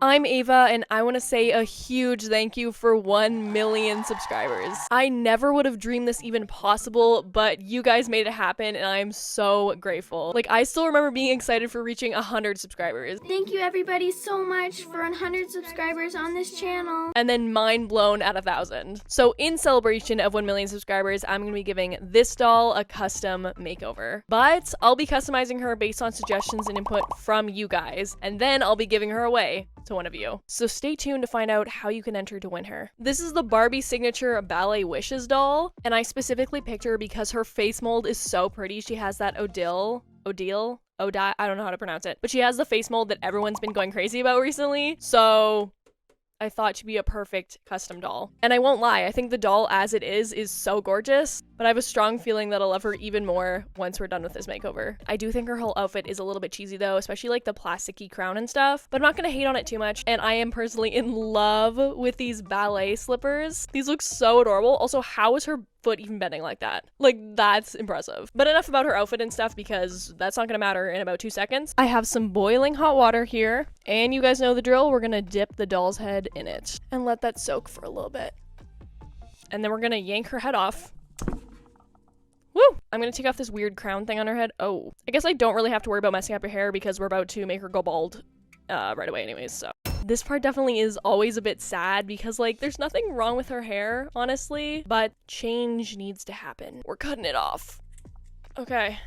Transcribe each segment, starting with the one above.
I'm Ava, and I want to say a huge thank you for 1 million subscribers. I never would have dreamed this even possible, but you guys made it happen, and I am so grateful. Like, I still remember being excited for reaching 100 subscribers. Thank you everybody so much for 100 subscribers on this channel. And then mind blown at 1,000. So in celebration of 1 million subscribers, I'm going to be giving this doll a custom makeover. But I'll be customizing her based on suggestions and input from you guys, and then I'll be giving her away to one of you. So stay tuned to find out how you can enter to win her. This is the Barbie signature Ballet Wishes doll, and I specifically picked her because her face mold is so pretty. She has that Odile, I don't know how to pronounce it, but she has the face mold that everyone's been going crazy about recently. So I thought she'd be a perfect custom doll. And I won't lie, I think the doll as it is so gorgeous, but I have a strong feeling that I'll love her even more once we're done with this makeover. I do think her whole outfit is a little bit cheesy though, especially like the plasticky crown and stuff, but I'm not gonna hate on it too much. And I am personally in love with these ballet slippers. These look so adorable. Also, how is her foot even bending like that? Like, that's impressive. But enough about her outfit and stuff, because that's not gonna matter in about 2 seconds. I have some boiling hot water here, and you guys know the drill. We're gonna dip the doll's head in it and let that soak for a little bit. And then we're gonna yank her head off. Woo! I'm gonna take off this weird crown thing on her head. Oh, I guess I don't really have to worry about messing up her hair because we're about to make her go bald right away anyways, so. This part definitely is always a bit sad because, like, there's nothing wrong with her hair, honestly, but change needs to happen. We're cutting it off. Okay.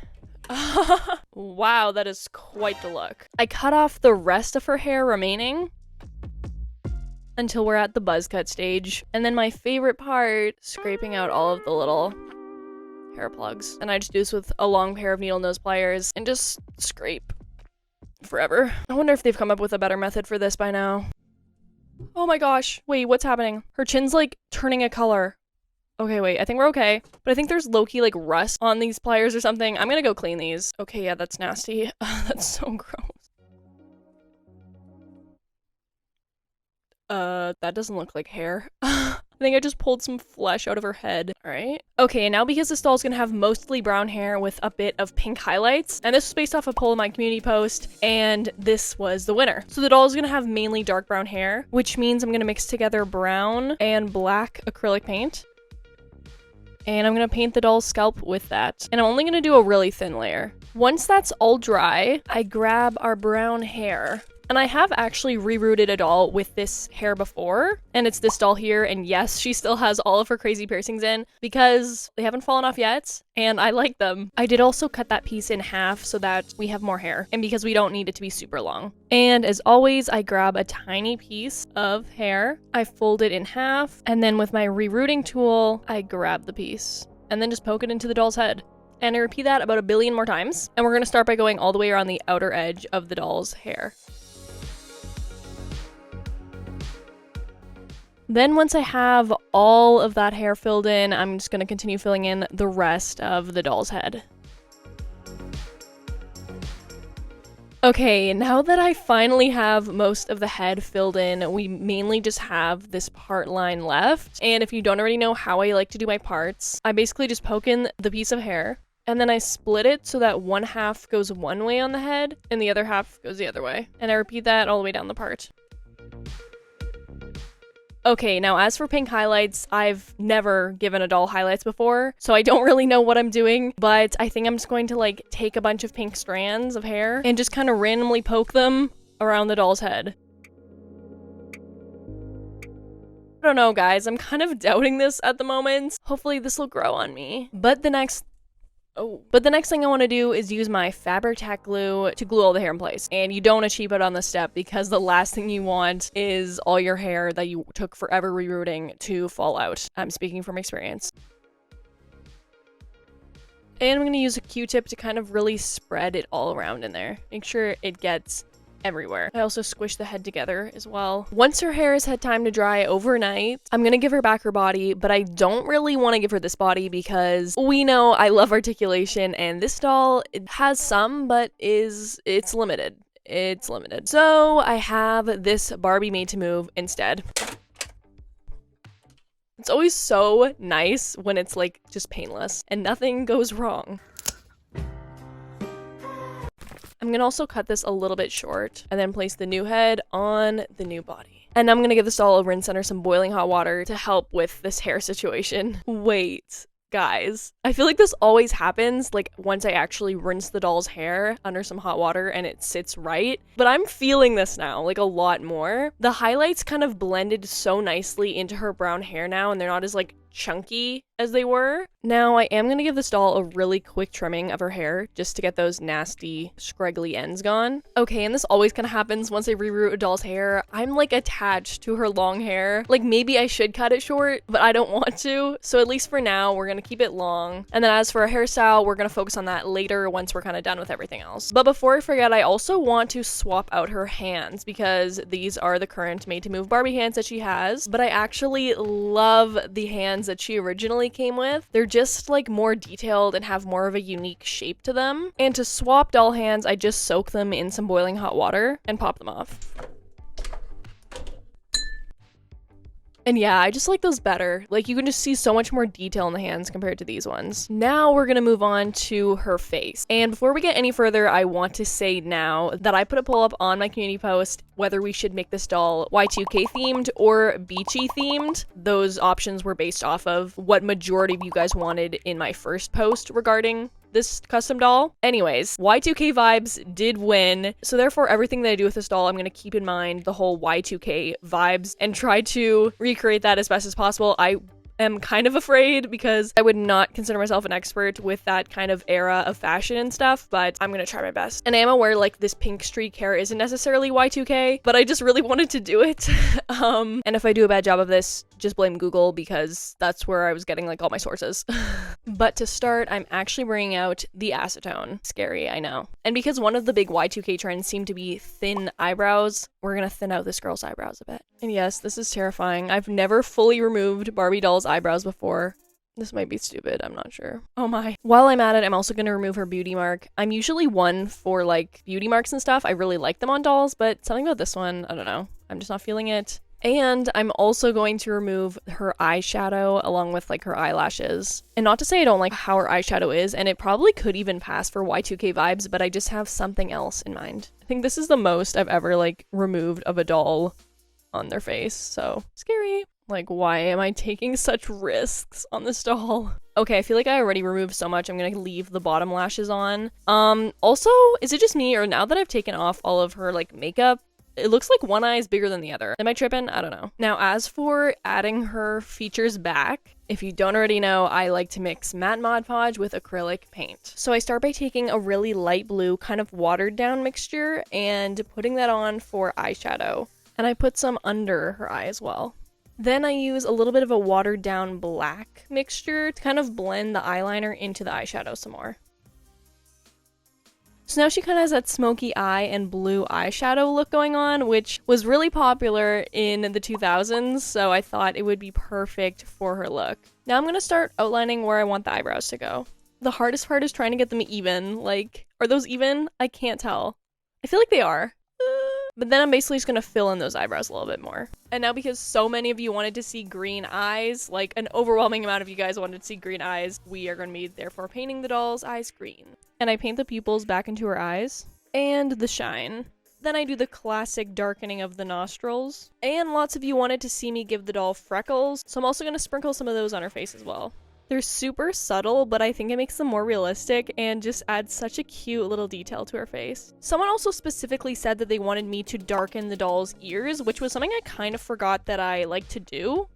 Wow, that is quite the look. I cut off the rest of her hair remaining until we're at the buzz cut stage. And then my favorite part, scraping out all of the little hair plugs. And I just do this with a long pair of needle nose pliers and just scrape forever. I wonder if they've come up with a better method for this by now. Oh my gosh. Wait, what's happening? Her chin's like turning a color. Okay, wait, I think we're okay. But I think there's low-key like rust on these pliers or something. I'm gonna go clean these. Okay, yeah, that's nasty. That's so gross. That doesn't look like hair. I think I just pulled some flesh out of her head. All right. Okay, and now because this doll's gonna have mostly brown hair with a bit of pink highlights, and this was based off a poll in my community post, and this was the winner. So the doll's gonna have mainly dark brown hair, which means I'm gonna mix together brown and black acrylic paint. And I'm gonna paint the doll's scalp with that. And I'm only gonna do a really thin layer. Once that's all dry, I grab our brown hair. And I have actually rerouted a doll with this hair before, and it's this doll here, and yes, she still has all of her crazy piercings in because they haven't fallen off yet, and I like them. I did also cut that piece in half so that we have more hair, and because we don't need it to be super long. And as always, I grab a tiny piece of hair, I fold it in half, and then with my rerouting tool, I grab the piece, and then just poke it into the doll's head. And I repeat that about 1 billion more times, and we're gonna start by going all the way around the outer edge of the doll's hair. Then once I have all of that hair filled in, I'm just going to continue filling in the rest of the doll's head. Okay, now that I finally have most of the head filled in, we mainly just have this part line left. And if you don't already know how I like to do my parts, I basically just poke in the piece of hair, and then I split it so that one half goes one way on the head, and the other half goes the other way. And I repeat that all the way down the part. Okay, now as for pink highlights, I've never given a doll highlights before, so I don't really know what I'm doing, but I think I'm just going to like take a bunch of pink strands of hair and just kind of randomly poke them around the doll's head. I don't know, guys, I'm kind of doubting this at the moment. Hopefully this will grow on me. But the next thing I want to do is use my fabric tack glue to glue all the hair in place. And you don't want to cheap out on this step because the last thing you want is all your hair that you took forever rerouting to fall out. I'm speaking from experience. And I'm going to use a Q-tip to kind of really spread it all around in there. Make sure it gets everywhere. I also squish the head together as well. Once her hair has had time to dry overnight, I'm gonna give her back her body, but I don't really want to give her this body because we know I love articulation, and this doll, it has some, but it's limited. It's limited. So I have this Barbie made to move instead. It's always so nice when it's like just painless and nothing goes wrong. I'm gonna also cut this a little bit short and then place the new head on the new body. And I'm gonna give this doll a rinse under some boiling hot water to help with this hair situation. Wait. Guys, I feel like this always happens, like, once I actually rinse the doll's hair under some hot water and it sits right. But I'm feeling this now, like, a lot more. The highlights kind of blended so nicely into her brown hair now, and they're not as, like, chunky as they were. Now, I am going to give this doll a really quick trimming of her hair just to get those nasty, scraggly ends gone. Okay, and this always kind of happens once I reroot a doll's hair. I'm, like, attached to her long hair. Like, maybe I should cut it short, but I don't want to. So at least for now, we're going to keep it long. And then as for a hairstyle, we're going to focus on that later once we're kind of done with everything else. But before I forget, I also want to swap out her hands because these are the current Made to Move Barbie hands that she has. But I actually love the hands that she originally came with. They're just like more detailed and have more of a unique shape to them. And to swap doll hands, I just soak them in some boiling hot water and pop them off. And yeah, I just like those better. Like, you can just see so much more detail in the hands compared to these ones. Now we're gonna move on to her face. And before we get any further, I want to say now that I put a poll up on my community post whether we should make this doll Y2K themed or beachy themed. Those options were based off of what majority of you guys wanted in my first post regarding this custom doll. Anyways, Y2K vibes did win, so therefore everything that I do with this doll, I'm gonna keep in mind the whole Y2K vibes and try to recreate that as best as possible. I am kind of afraid because I would not consider myself an expert with that kind of era of fashion and stuff, but I'm gonna try my best. And I am aware like this pink streak hair isn't necessarily Y2K, but I just really wanted to do it. And if I do a bad job of this, just blame Google because that's where I was getting like all my sources. But to start, I'm actually bringing out the acetone. Scary, I know. And because one of the big Y2K trends seem to be thin eyebrows, we're gonna thin out this girl's eyebrows a bit. And yes, this is terrifying. I've never fully removed Barbie doll's eyebrows before. This might be stupid, I'm not sure. Oh my. While I'm at it, I'm also gonna remove her beauty mark. I'm usually one for like beauty marks and stuff. I really like them on dolls, but something about this one, I don't know. I'm just not feeling it. And I'm also going to remove her eyeshadow along with like her eyelashes. And not to say I don't like how her eyeshadow is, and it probably could even pass for Y2K vibes, but I just have something else in mind. I think this is the most I've ever like removed of a doll on their face, so scary. Like, why am I taking such risks on this doll? Okay, I feel like I already removed so much. I'm gonna leave the bottom lashes on. Also, is it just me, or now that I've taken off all of her like makeup, it looks like one eye is bigger than the other. Am I tripping? I don't know. Now, as for adding her features back, if you don't already know, I like to mix matte Mod Podge with acrylic paint. So I start by taking a really light blue, kind of watered down mixture and putting that on for eyeshadow. And I put some under her eye as well. Then I use a little bit of a watered down black mixture to kind of blend the eyeliner into the eyeshadow some more. So now she kind of has that smoky eye and blue eyeshadow look going on, which was really popular in the 2000s, so I thought it would be perfect for her look. Now I'm going to start outlining where I want the eyebrows to go. The hardest part is trying to get them even. Like, are those even? I can't tell. I feel like they are. But then I'm basically just going to fill in those eyebrows a little bit more. And now because so many of you wanted to see green eyes, like an overwhelming amount of you guys wanted to see green eyes, we are going to be therefore painting the doll's eyes green. And I paint the pupils back into her eyes and the shine. Then I do the classic darkening of the nostrils. And lots of you wanted to see me give the doll freckles, so I'm also going to sprinkle some of those on her face as well. They're super subtle, but I think it makes them more realistic and just adds such a cute little detail to her face. Someone also specifically said that they wanted me to darken the doll's ears, which was something I kind of forgot that I like to do.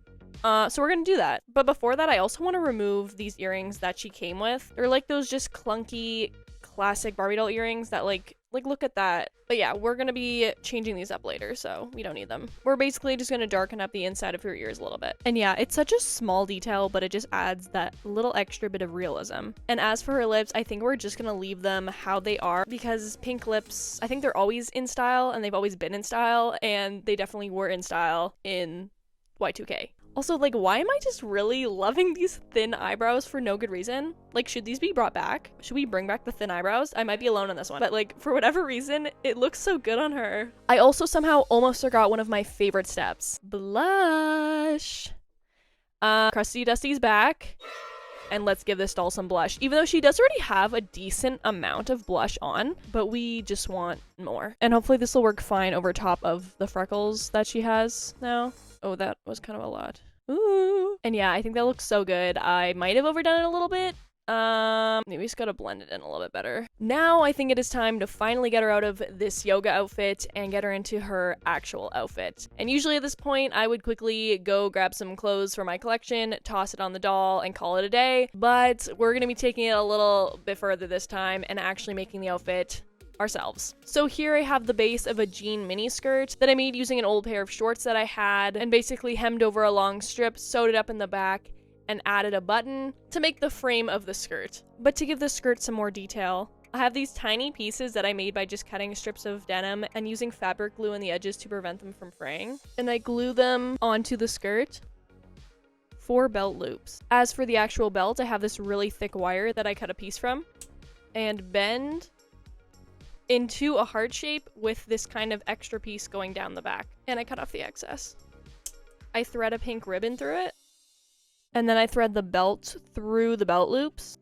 So we're gonna do that. But before that, I also want to remove these earrings that she came with. They're like those just clunky, classic Barbie doll earrings that like look at that. But yeah, we're gonna be changing these up later, so we don't need them. We're basically just gonna darken up the inside of her ears a little bit. And yeah, it's such a small detail, but it just adds that little extra bit of realism. And as for her lips, I think we're just gonna leave them how they are because pink lips, I think they're always in style and they've always been in style, and they definitely were in style in Y2K. Also, like, why am I just really loving these thin eyebrows for no good reason? Like, should these be brought back? Should we bring back the thin eyebrows? I might be alone on this one, but like, for whatever reason, it looks so good on her. I also somehow almost forgot one of my favorite steps. Blush. Crusty Dusty's back. and let's give this doll some blush. Even though she does already have a decent amount of blush on, but we just want more. And hopefully this will work fine over top of the freckles that she has now. Oh, that was kind of a lot. Ooh. And yeah, I think that looks so good. I might have overdone it a little bit. Maybe we just gotta blend it in a little bit better. Now I think it is time to finally get her out of this yoga outfit and get her into her actual outfit. And usually at this point, I would quickly go grab some clothes for my collection, toss it on the doll, and call it a day. But we're gonna be taking it a little bit further this time and actually making the outfit ourselves. So here I have the base of a jean mini skirt that I made using an old pair of shorts that I had and basically hemmed over a long strip, sewed it up in the back, and added a button to make the frame of the skirt. But to give the skirt some more detail, I have these tiny pieces that I made by just cutting strips of denim and using fabric glue on the edges to prevent them from fraying. And I glue them onto the skirt for belt loops. As for the actual belt, I have this really thick wire that I cut a piece from and bend into a heart shape with this kind of extra piece going down the back. And I cut off the excess. I thread a pink ribbon through it. And then I thread the belt through the belt loops.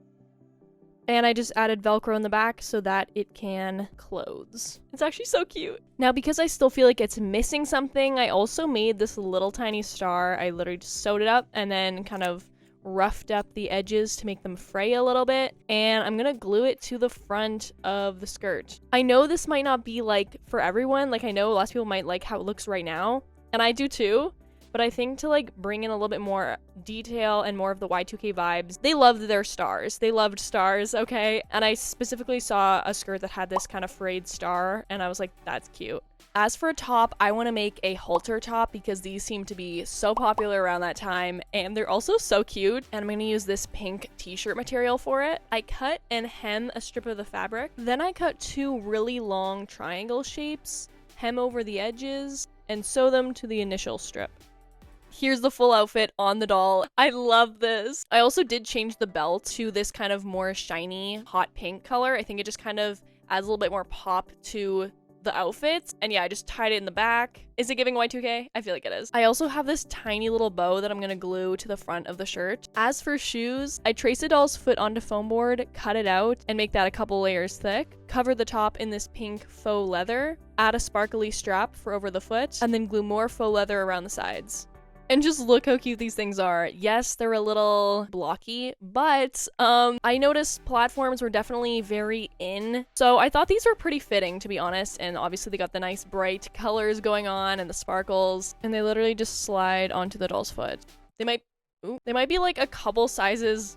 And I just added Velcro in the back so that it can close. It's actually so cute. Now, because I still feel like it's missing something, I also made this little tiny star. I literally just sewed it up and then kind of roughed up the edges to make them fray a little bit. And I'm gonna glue it to the front of the skirt. I know this might not be like for everyone. Like I know lots of people might like how it looks right now. And I do too. But I think to like bring in a little bit more detail and more of the Y2K vibes, they loved their stars. They loved stars, okay? And I specifically saw a skirt that had this kind of frayed star, and I was like, that's cute. As for a top, I want to make a halter top because these seem to be so popular around that time, and they're also so cute. And I'm going to use this pink t-shirt material for it. I cut and hem a strip of the fabric. Then I cut 2 really long triangle shapes, hem over the edges, and sew them to the initial strip. Here's the full outfit on the doll. I love this. I also did change the belt to this kind of more shiny hot pink color. I think it just kind of adds a little bit more pop to the outfits. And yeah, I just tied it in the back. Is it giving Y2K? I feel like it is. I also have this tiny little bow that I'm gonna glue to the front of the shirt. As for shoes, I traced the doll's foot onto foam board, cut it out, and make that a couple layers thick. Cover the top in this pink faux leather, add a sparkly strap for over the foot, and then glue more faux leather around the sides. And just look how cute these things are. Yes, they're a little blocky, but I noticed platforms were definitely very in. So I thought these were pretty fitting, to be honest. And obviously they got the nice bright colors going on and the sparkles. And they literally just slide onto the doll's foot. They might be like a couple sizes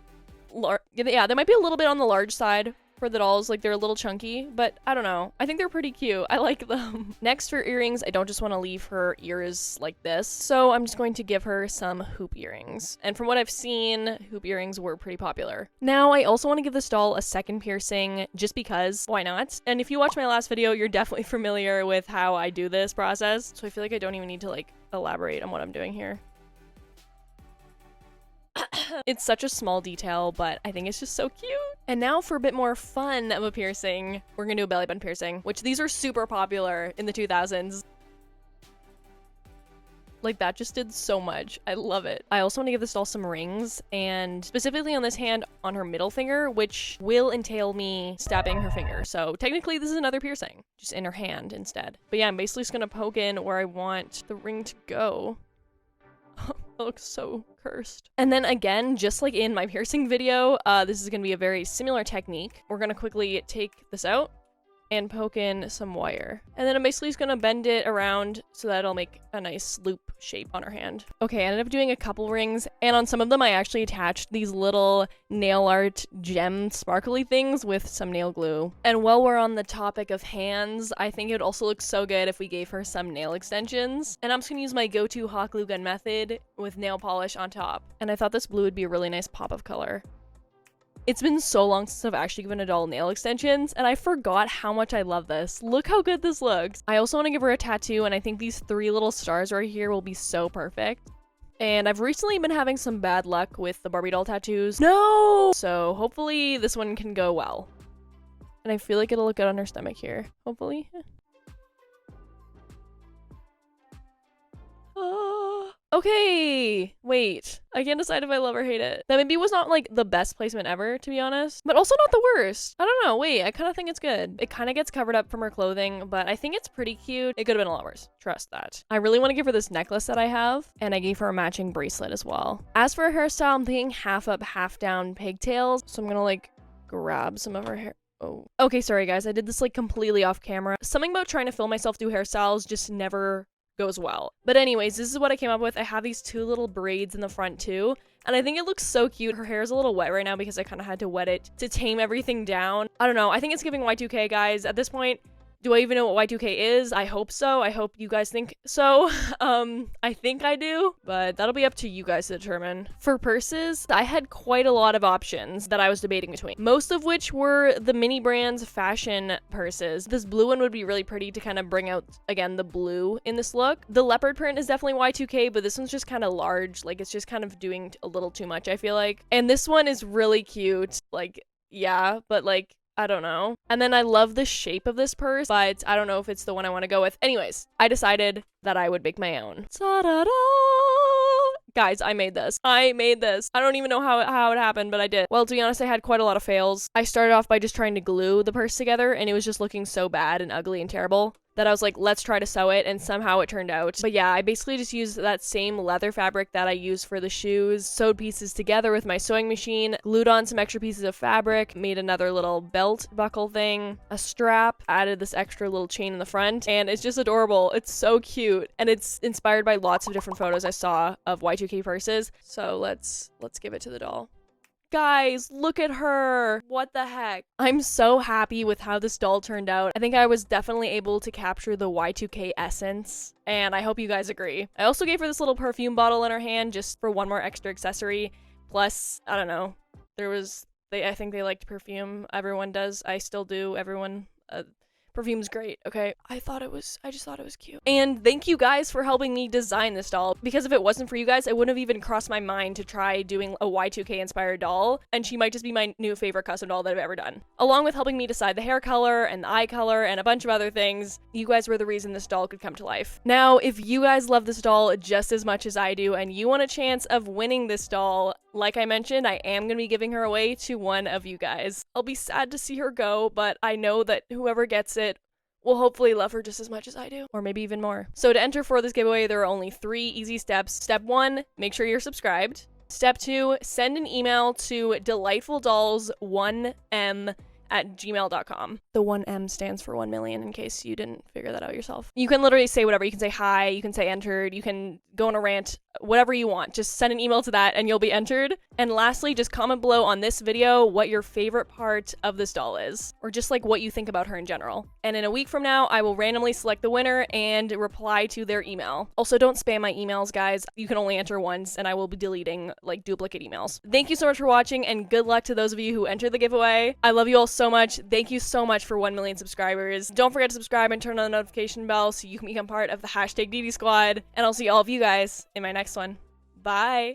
large. Yeah, they might be a little bit on the large side for the dolls. Like they're a little chunky, but I don't know. I think they're pretty cute. I like them. Next, for earrings, I don't just want to leave her ears like this. So I'm just going to give her some hoop earrings. And from what I've seen, hoop earrings were pretty popular. Now, I also want to give this doll a second piercing just because why not? And if you watch my last video, you're definitely familiar with how I do this process. So I feel like I don't even need to like elaborate on what I'm doing here. It's such a small detail, but I think it's just so cute. And now for a bit more fun of a piercing, we're gonna do a belly button piercing, which these are super popular in the 2000s. Like that just did so much. I love it. I also want to give this doll some rings, and specifically on this hand on her middle finger, which will entail me stabbing her finger. So technically this is another piercing, just in her hand instead. But yeah, I'm basically just gonna poke in where I want the ring to go. It looks so cursed. And then again, just like in my piercing video, this is gonna be a very similar technique. We're gonna quickly take this out and poke in some wire. And then I'm basically just gonna bend it around so that it'll make a nice loop shape on her hand. Okay, I ended up doing a couple rings, and on some of them I actually attached these little nail art gem sparkly things with some nail glue. And while we're on the topic of hands, I think it would also look so good if we gave her some nail extensions. And I'm just gonna use my go-to hot glue gun method with nail polish on top. And I thought this blue would be a really nice pop of color. It's been so long since I've actually given a doll nail extensions, and I forgot how much I love this. Look how good this looks. I also want to give her a tattoo, and I think these 3 little stars right here will be so perfect. And I've recently been having some bad luck with the Barbie doll tattoos. No! So hopefully this one can go well. And I feel like it'll look good on her stomach here. Hopefully. Okay, wait. I can't decide if I love or hate it. That maybe was not like the best placement ever, to be honest, but also not the worst. I don't know. Wait, I kind of think it's good. It kind of gets covered up from her clothing, but I think it's pretty cute. It could have been a lot worse. Trust that. I really want to give her this necklace that I have, and I gave her a matching bracelet as well. As for her hairstyle, I'm thinking half up, half down pigtails. So I'm gonna like grab some of her hair. Oh, okay, sorry guys. I did this like completely off camera. Something about trying to film myself do hairstyles just never goes well. But anyways, this is what I came up with. I have these two little braids in the front too, and I think it looks so cute. Her hair is a little wet right now because I kind of had to wet it to tame everything down. I don't know. I think it's giving Y2K, guys. At this point, do I even know what Y2K is? I hope so. I hope you guys think so. I think I do, but that'll be up to you guys to determine. For purses, I had quite a lot of options that I was debating between, most of which were the mini brands fashion purses. This blue one would be really pretty to kind of bring out, again, the blue in this look. The leopard print is definitely Y2K, but this one's just kind of large. Like, it's just kind of doing a little too much, I feel like. And this one is really cute. Like, yeah, but like, I don't know. And then I love the shape of this purse, but I don't know if it's the one I want to go with. Anyways, I decided that I would make my own. Ta-da-da! Guys, I made this. I don't even know how it happened, but I did. Well, to be honest, I had quite a lot of fails. I started off by just trying to glue the purse together, and it was just looking so bad and ugly and terrible that I was like, let's try to sew it, and somehow it turned out. But yeah, I basically just used that same leather fabric that I used for the shoes, sewed pieces together with my sewing machine, glued on some extra pieces of fabric, made another little belt buckle thing, a strap, added this extra little chain in the front, and it's just adorable. It's so cute, and it's inspired by lots of different photos I saw of Y2K purses. So let's give it to the doll. Guys, look at her. What the heck? I'm so happy with how this doll turned out. I think I was definitely able to capture the Y2K essence, and I hope you guys agree. I also gave her this little perfume bottle in her hand just for one more extra accessory. Plus, I don't know, I think they liked perfume. Everyone does. I still do. Everyone, perfume's great, okay? I just thought it was cute. And thank you guys for helping me design this doll, because if it wasn't for you guys, it wouldn't have even crossed my mind to try doing a Y2K inspired doll, and she might just be my new favorite custom doll that I've ever done. Along with helping me decide the hair color and the eye color and a bunch of other things, you guys were the reason this doll could come to life. Now, if you guys love this doll just as much as I do, and you want a chance of winning this doll, like I mentioned, I am going to be giving her away to one of you guys. I'll be sad to see her go, but I know that whoever gets it will hopefully love her just as much as I do, or maybe even more. So to enter for this giveaway, there are only 3 easy steps. Step 1, make sure you're subscribed. Step 2, send an email to DelightfulDolls1m@gmail.com. The 1M stands for 1 million, in case you didn't figure that out yourself. You can literally say whatever. You can say hi, you can say entered, you can go on a rant, whatever you want. Just send an email to that and you'll be entered. And lastly, just comment below on this video what your favorite part of this doll is, or just like what you think about her in general. And in a week from now, I will randomly select the winner and reply to their email. Also, don't spam my emails, guys. You can only enter once, and I will be deleting like duplicate emails. Thank you so much for watching, and good luck to those of you who entered the giveaway. I love you all so much. Thank you so much for 1 million subscribers. Don't forget to subscribe and turn on the notification bell so you can become part of the #DD Squad. And I'll see all of you guys in my next one. Bye.